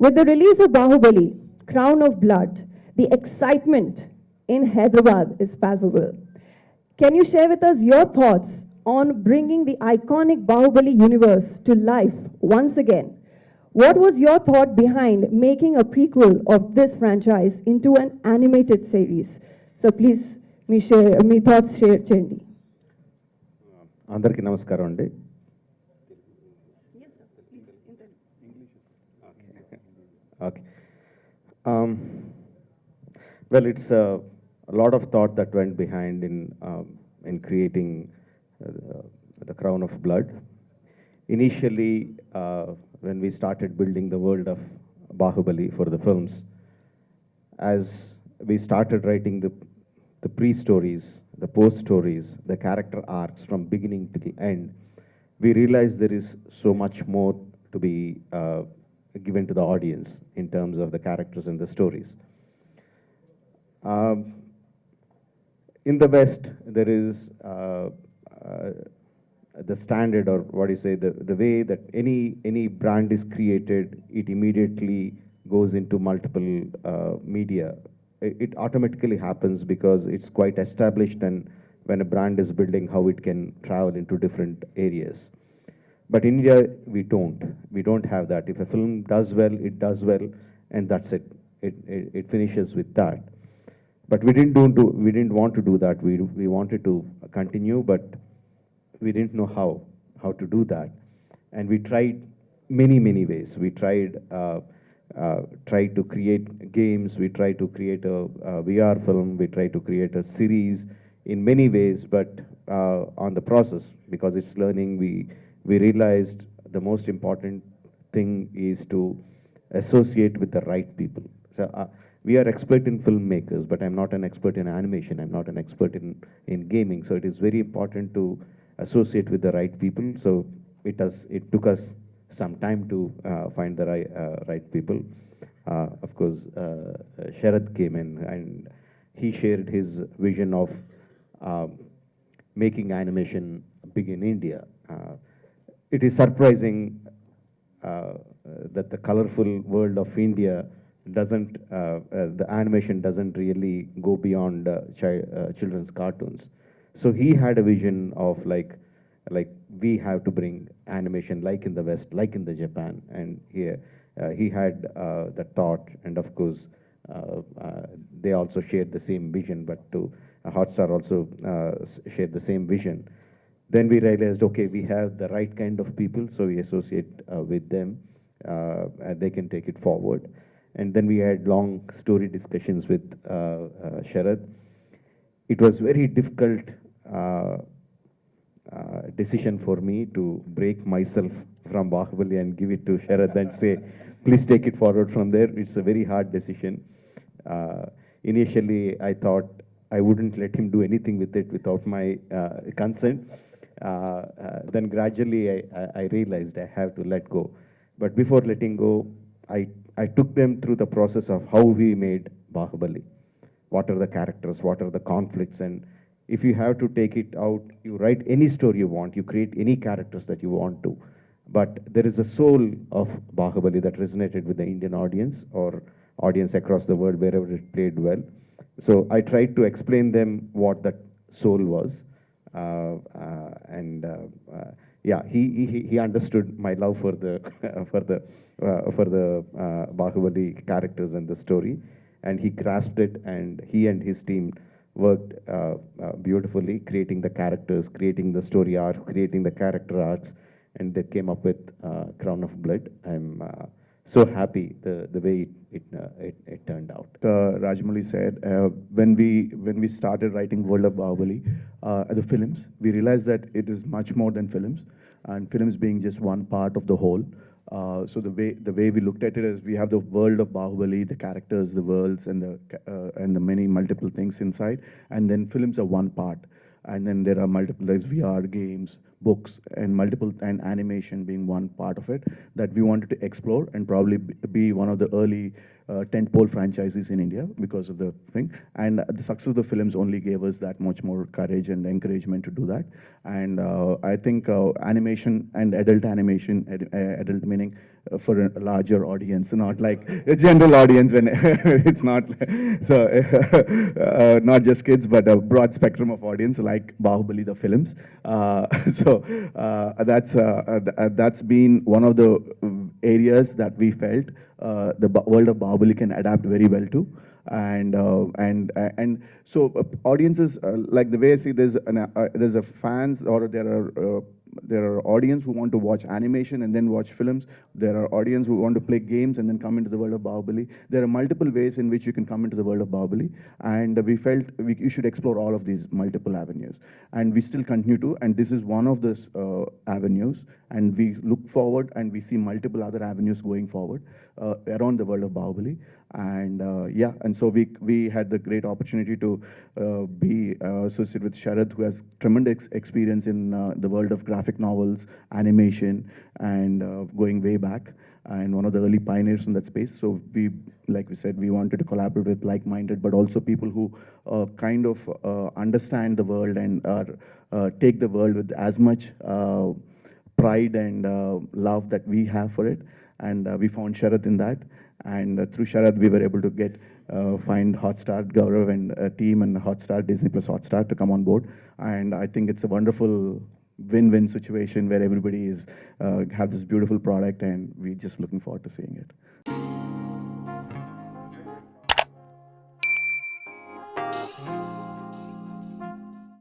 With the release of Baahubali, Crown of Blood, the excitement in Hyderabad is palpable. Can you share with us your thoughts on bringing the iconic Baahubali universe to life once again? What was your thought behind making a prequel of this franchise into an animated series? So please, me thoughts share చేయండి. అందరికీ నమస్కారం అండి. Okay. Well, it's a lot of thought that went behind in creating the Crown of Blood. Initially, when we started building the world of Baahubali for the films, as we started writing the pre-stories, the post-stories, the character arcs from beginning to the end, we realized there is so much more to be given to the audience in terms of the characters and the stories. In the West, there is the standard, or what do you say, the way that any brand is created, it immediately goes into multiple media. It automatically happens because it's quite established, and when a brand is building, how it can travel into different areas. But in India, we don't have that. If a film does well, it does well, and that's it. It finishes with that. But we didn't want to do that. We wanted to continue, but we didn't know how to do that. And we tried many ways. We tried to create games. We tried to create a VR film. We tried to create a series in many ways. But on the process, because it's learning, we realized the most important thing is to associate with the right people. So we are expert in filmmakers, but I'm not an expert in animation. I'm not an expert in gaming. So it is very important to associate with the right people. So it took us some time to find the right people. Of course, Sharad came in and he shared his vision of making animation big in India. It is surprising that the colorful world of India doesn't, the animation doesn't really go beyond children's cartoons. So he had a vision of like we have to bring animation like in the West, like in the Japan, and he had that thought, and of course they also shared the same vision, but Hotstar also shared the same vision. Then we realized, okay, we have the right kind of people, so we associate with them, and they can take it forward. And then we had long story discussions with Sharad. It was very difficult decision for me to break myself from Baahubali and give it to Sharad and say, please take it forward from there. It's a very hard decision. Initially, I thought I wouldn't let him do anything with it without my consent. Then gradually I realized I have to let go. But before letting go, I took them through the process of how we made Bahubali. What are the characters, what are the conflicts, and if you have to take it out, you write any story you want, you create any characters that you want to. But there is a soul of Bahubali that resonated with the Indian audience or audience across the world wherever it played well. So I tried to explain them what that soul was, and yeah, he understood my love for the Bahubali characters and the story, and he grasped it, and he and his team worked beautifully, creating the characters, creating the story arc, creating the character arcs, and they came up with Crown of Blood. I'm so happy the way it turned out. Rajamouli said, when we started writing World of Bahubali, the films, we realized that it is much more than films, and films being just one part of the whole. So the way we looked at it is we have the world of Bahubali, the characters, the worlds, and the many multiple things inside, and then films are one part, and then there are multiple, there's VR games, books, and multiple, and animation being one part of it that we wanted to explore and probably be one of the early tentpole franchises in India because of the thing. And the success of the films only gave us that much more courage and encouragement to do that. And I think animation and adult animation, adult meaning for a larger audience, not like a general audience when it's not so not just kids, but a broad spectrum of audience like Bahubali the films. So that's been one of the areas that we felt world of Bahubali can adapt very well to. And so audiences, like the way I see, there's a fans, or there are audience who want to watch animation and then watch films. There are audience who want to play games and then come into the world of Bahubali. There are multiple ways in which you can come into the world of Bahubali, and we felt you should explore all of these multiple avenues, and we still continue to. And this is one of those avenues, and we look forward and we see multiple other avenues going forward around the world of Bahubali. And yeah, and so we had the great opportunity to be associated with Sharad, who has tremendous experience in the world of graphic novels, animation, and going way back, and one of the early pioneers in that space. So we, like we said, we wanted to collaborate with like-minded, but also people who kind of understand the world and take the world with as much pride and love that we have for it. And we found Sharad in that. And through Sharad, we were able to find Hotstar, Gaurav, and a team, and Hotstar, Disney Plus Hotstar, to come on board. And I think it's a wonderful win-win situation where everybody is have this beautiful product, and we're just looking forward to seeing it.